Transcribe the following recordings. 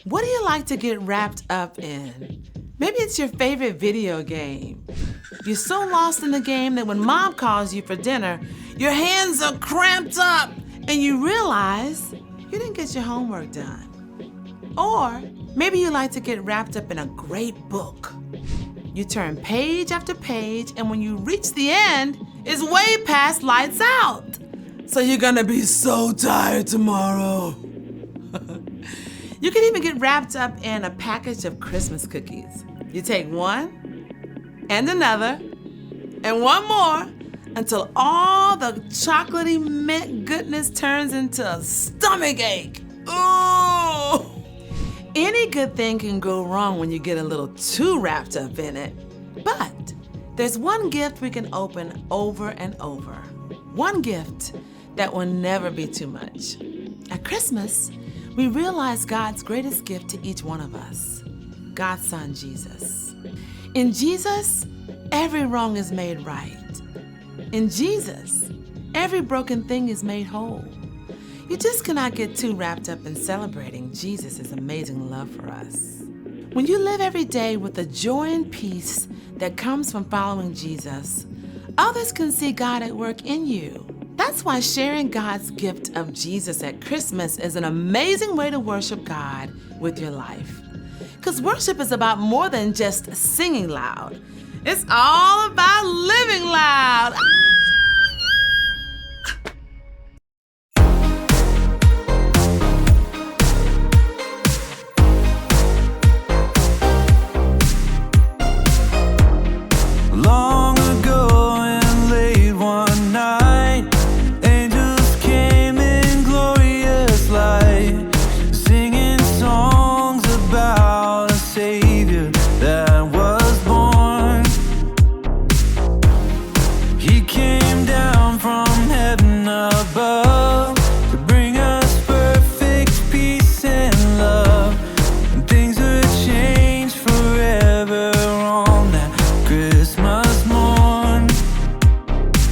What do you like to get wrapped up in? Maybe it's your favorite video game. You're so lost in the game that when mom calls you for dinner, your hands are cramped up and you realize you didn't get your homework done. Or maybe you like to get wrapped up in a great book. You turn page after page, and when you reach the end, it's way past lights out. So you're gonna be so tired tomorrow. You can even get wrapped up in a package of Christmas cookies. You take one, and another, and one more, until all the chocolatey mint goodness turns into a stomach ache. Ooh! Any good thing can go wrong when you get a little too wrapped up in it. But there's one gift we can open over and over. One gift that will never be too much. At Christmas, we realize God's greatest gift to each one of us, God's Son, Jesus. In Jesus, every wrong is made right. In Jesus, every broken thing is made whole. You just cannot get too wrapped up in celebrating Jesus' amazing love for us. When you live every day with the joy and peace that comes from following Jesus, others can see God at work in you. That's why sharing God's gift of Jesus at Christmas is an amazing way to worship God with your life. Because worship is about more than just singing loud. It's all about living loud. Long ago and late one night, angels came in glorious light, singing songs about a Savior that was born. He came down from heaven above to bring us perfect peace and love, and things would change forever on that Christmas morn.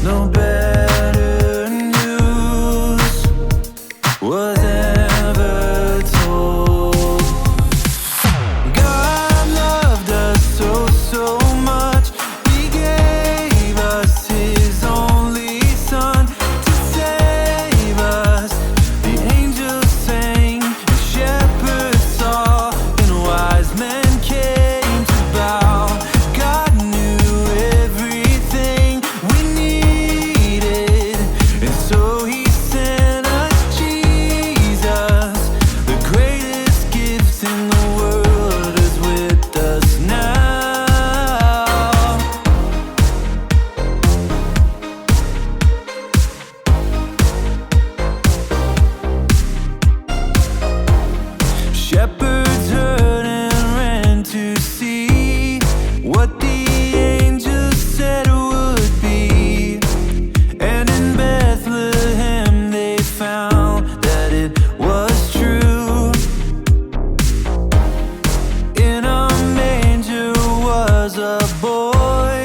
No better news was ever told. God loved us so, so much. He gave us His only Son to save us. The angels sang, the shepherds saw, and wise men came to bow. God knew everything we needed, and so He sent us Jesus. The greatest gift in the world is with us now. Shepherds heard and ran to see what the angels said would be. And in Bethlehem they found that it was true. In a manger was a boy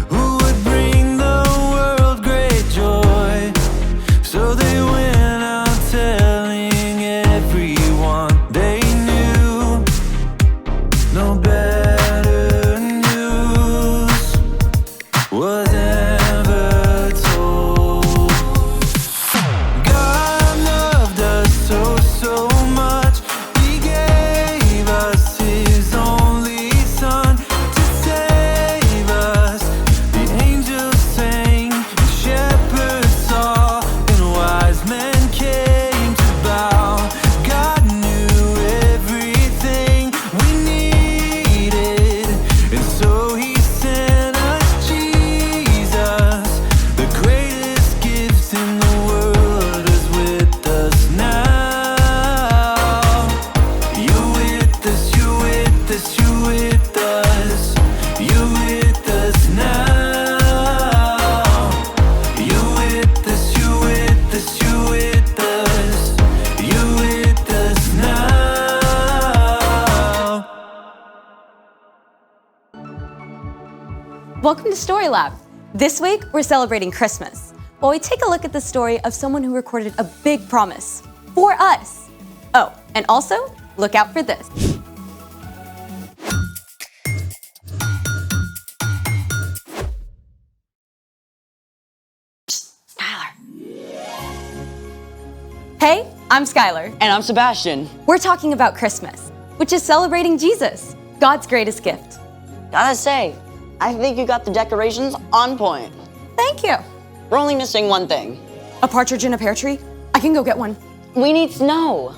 who would bring the world great joy. So they went out telling everyone they knew. No better news was ever told. God loved us so, so much. He gave us His only Son to save us. The angels sang, the shepherds saw, and wise men came to bow. God knew everything we needed, and so He sent us Jesus. The greatest gift in the world is with us now. You with us, you with us, you with us, you with us now. You with us, you with us, you with us, you with us now. Welcome to Story Lab. This week, we're celebrating Christmas. While we take a look at the story of someone who recorded a big promise for us. Oh, and also, Look out for this. Skylar. Hey, I'm Skylar. And I'm Sebastian. We're talking about Christmas, which is celebrating Jesus, God's greatest gift. Gotta say, I think you got the decorations on point. Thank you. We're only missing one thing. A partridge in a pear tree? I can go get one. We need snow.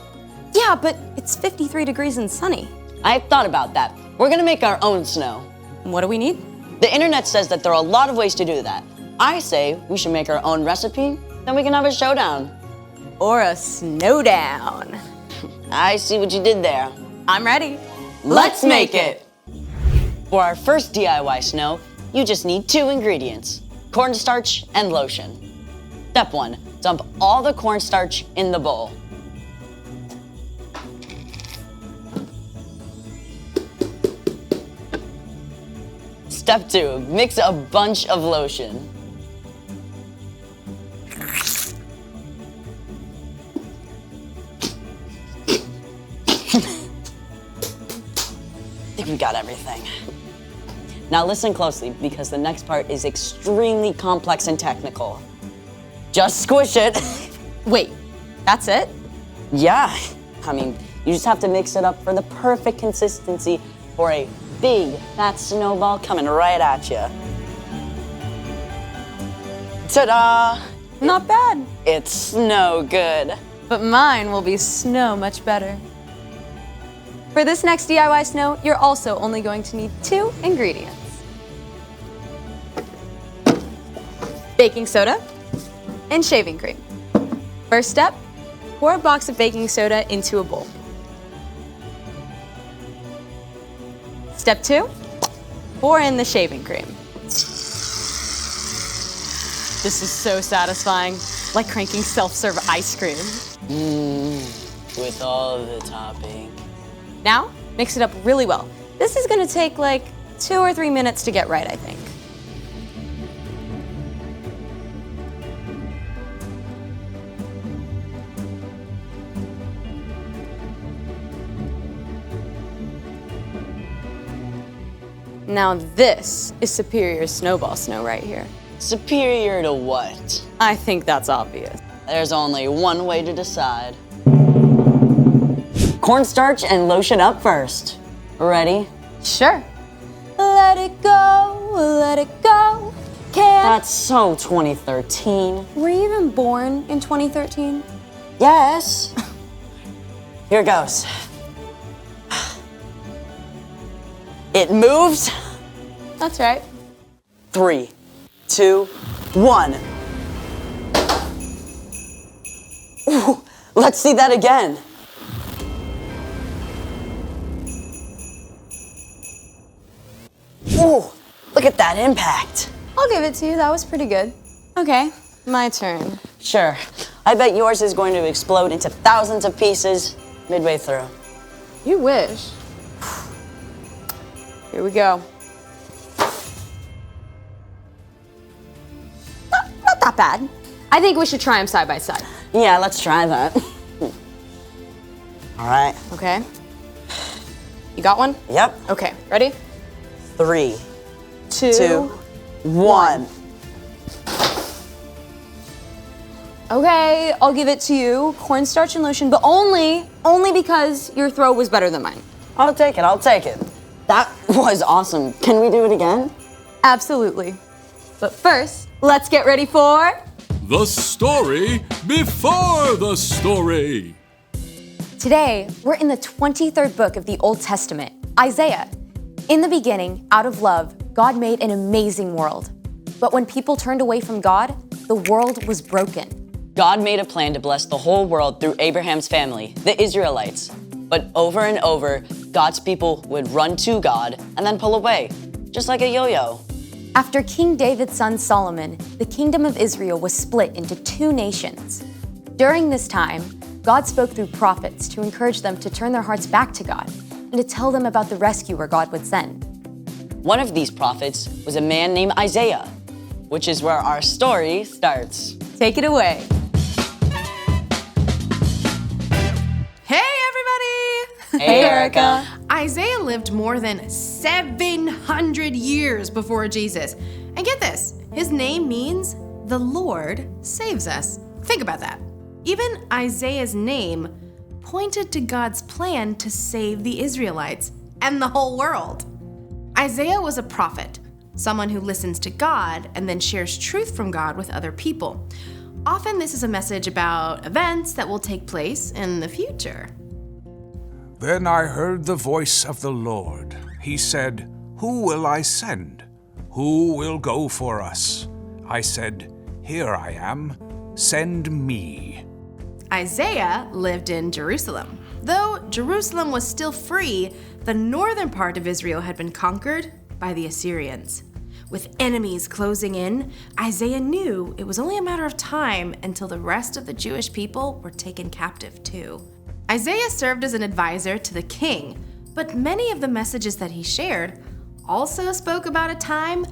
Yeah, but it's 53 degrees and sunny. I've thought about that. We're gonna make our own snow. What do we need? The internet says that there are a lot of ways to do that. I say we should make our own recipe, then we can have a showdown. Or a snowdown. I see what you did there. I'm ready. Let's make it! For our first DIY snow, you just need 2 ingredients, cornstarch and lotion. Step 1, dump all the cornstarch in the bowl. Step 2, mix a bunch of lotion. I think we got everything. Now listen closely, because the next part is extremely complex and technical. Just squish it. Wait, that's it? Yeah, I mean, you just have to mix it up for the perfect consistency for a big, fat snowball coming right at you. Ta-da! Not bad. It's snow good. But mine will be snow much better. For this next DIY snow, you're also only going to need 2 ingredients. Baking soda and shaving cream. First step, pour a box of baking soda into a bowl. Step 2, pour in the shaving cream. This is so satisfying, like cranking self-serve ice cream. With all the topping. Now, mix it up really well. This is gonna take like 2 or 3 minutes to get right, I think. Now this is superior snowball snow right here. Superior to what? I think that's obvious. There's only one way to decide. Cornstarch and lotion up first. Ready? Sure. Let it go, let it go. Can't. That's so 2013. Were you even born in 2013? Yes. Here goes. It moves. That's right. 3, 2, 1. Ooh, let's see that again. Ooh, look at that impact. I'll give it to you, that was pretty good. Okay, my turn. Sure, I bet yours is going to explode into thousands of pieces midway through. You wish. Here we go. Not that bad. I think we should try them side by side. Yeah, let's try that. All right. Okay. You got one? Yep. Okay, ready? 3, 2, 2, 1. Okay, I'll give it to you. Cornstarch and lotion, but only because your throw was better than mine. I'll take it, I'll take it. That was awesome. Can we do it again? Absolutely. But first, let's get ready for... The story before the story. Today, we're in the 23rd book of the Old Testament, Isaiah. In the beginning, out of love, God made an amazing world. But when people turned away from God, the world was broken. God made a plan to bless the whole world through Abraham's family, the Israelites. But over and over, God's people would run to God and then pull away, just like a yo-yo. After King David's son Solomon, the kingdom of Israel was split into 2 nations. During this time, God spoke through prophets to encourage them to turn their hearts back to God and to tell them about the rescuer God would send. One of these prophets was a man named Isaiah, which is where our story starts. Take it away. Hey, everybody! Hey, Erica. Isaiah lived more than 700 years before Jesus. And get this, his name means the Lord saves us. Think about that. Even Isaiah's name pointed to God's plan to save the Israelites and the whole world. Isaiah was a prophet, someone who listens to God and then shares truth from God with other people. Often this is a message about events that will take place in the future. Then I heard the voice of the Lord. He said, "Who will I send? Who will go for us?" I said, "Here I am. Send me." Isaiah lived in Jerusalem. Though Jerusalem was still free, the northern part of Israel had been conquered by the Assyrians. With enemies closing in, Isaiah knew it was only a matter of time until the rest of the Jewish people were taken captive too. Isaiah served as an advisor to the king, but many of the messages that he shared also spoke about a time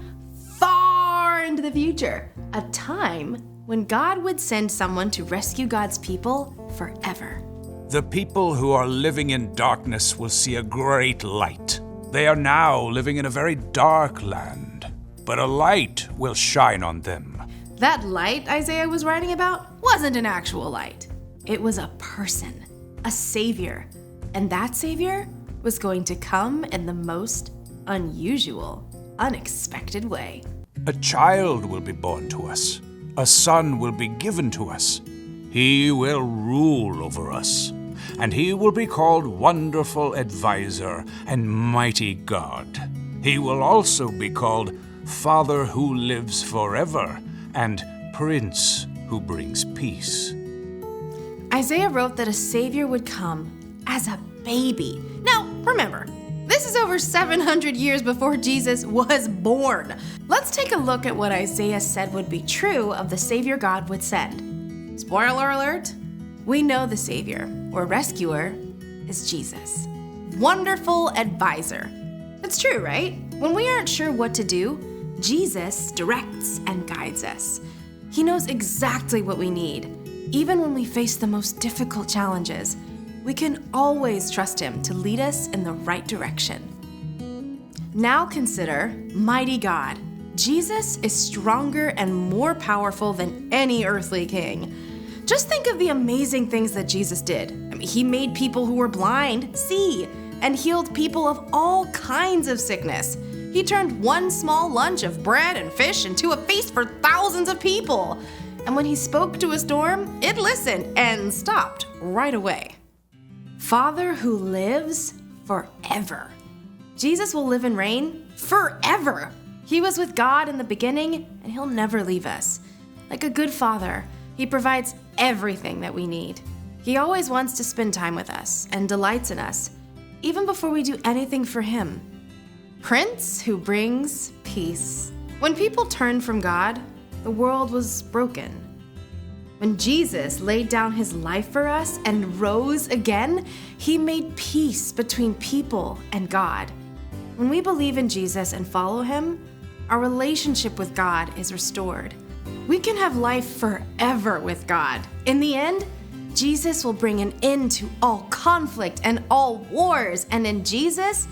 far into the future, a time when God would send someone to rescue God's people forever. The people who are living in darkness will see a great light. They are now living in a very dark land, but a light will shine on them. That light Isaiah was writing about wasn't an actual light. It was a person, a savior, and that savior was going to come in the most unusual, unexpected way. A child will be born to us. A son will be given to us. He will rule over us, and he will be called Wonderful Advisor and Mighty God. He will also be called Father who lives forever and Prince who brings peace. Isaiah wrote that a savior would come as a baby. Now, remember, this is over 700 years before Jesus was born. Let's take a look at what Isaiah said would be true of the savior God would send. Spoiler alert, we know the savior or rescuer is Jesus. Wonderful advisor. It's true, right? When we aren't sure what to do, Jesus directs and guides us. He knows exactly what we need. Even when we face the most difficult challenges, we can always trust him to lead us in the right direction. Now consider Mighty God. Jesus is stronger and more powerful than any earthly king. Just think of the amazing things that Jesus did. He made people who were blind see and healed people of all kinds of sickness. He turned one small lunch of bread and fish into a feast for thousands of people. And when he spoke to a storm, it listened and stopped right away. Father who lives forever. Jesus will live and reign forever. He was with God in the beginning, and he'll never leave us. Like a good father, he provides everything that we need. He always wants to spend time with us and delights in us, even before we do anything for him. Prince who brings peace. When people turned from God, the world was broken. When Jesus laid down his life for us and rose again, he made peace between people and God. When we believe in Jesus and follow him, our relationship with God is restored. We can have life forever with God. In the end, Jesus will bring an end to all conflict and all wars, and in Jesus,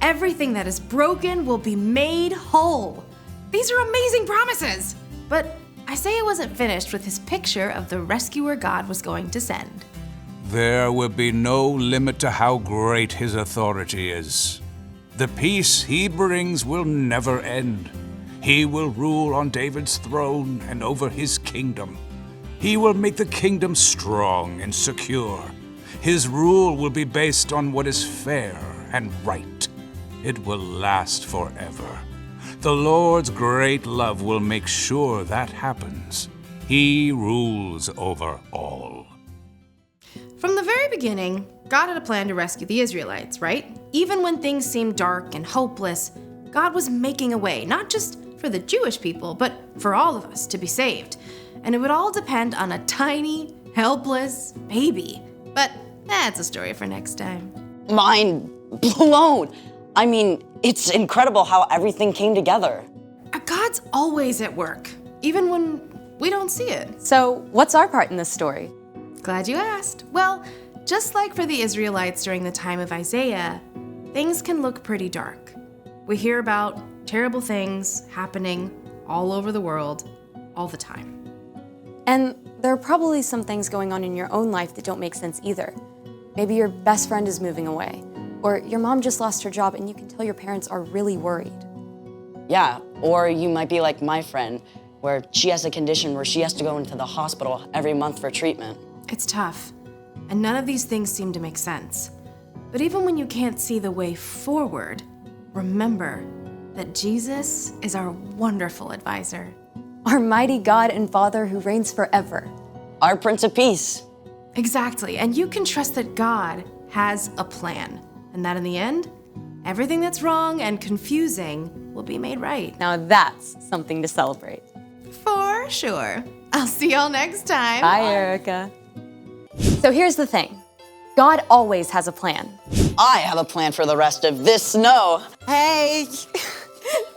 everything that is broken will be made whole. These are amazing promises. But Isaiah wasn't finished with his picture of the rescuer God was going to send. There will be no limit to how great his authority is. The peace he brings will never end. He will rule on David's throne and over his kingdom. He will make the kingdom strong and secure. His rule will be based on what is fair and right. It will last forever. The Lord's great love will make sure that happens. He rules over all. From the very beginning, God had a plan to rescue the Israelites, right? Even when things seemed dark and hopeless, God was making a way, not just for the Jewish people, but for all of us to be saved. And it would all depend on a tiny, helpless baby. But that's a story for next time. Mind blown. I mean, it's incredible how everything came together. God's always at work, even when we don't see it. So, what's our part in this story? Glad you asked. Well, Just like for the Israelites during the time of Isaiah, things can look pretty dark. We hear about terrible things happening all over the world all the time. And there are probably some things going on in your own life that don't make sense either. Maybe your best friend is moving away, or your mom just lost her job and you can tell your parents are really worried. Yeah, or you might be like my friend, where she has a condition where she has to go into the hospital every month for treatment. It's tough, and none of these things seem to make sense. But even when you can't see the way forward, remember that Jesus is our wonderful advisor. Our mighty God and Father who reigns forever. Our Prince of Peace. Exactly, and you can trust that God has a plan, and that in the end, everything that's wrong and confusing will be made right. Now that's something to celebrate. For sure. I'll see y'all next time. Bye, Erica. So here's the thing. God always has a plan. I have a plan for the rest of this snow. Hey!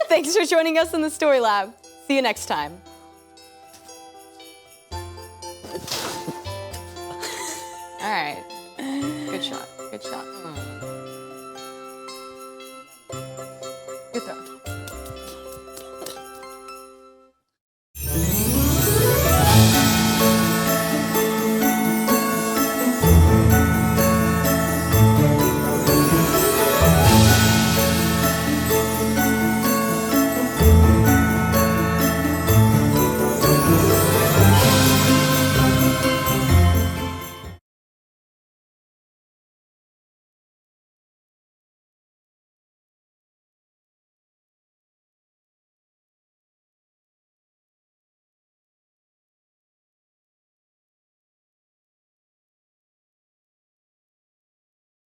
Thanks for joining us in the Story Lab. See you next time.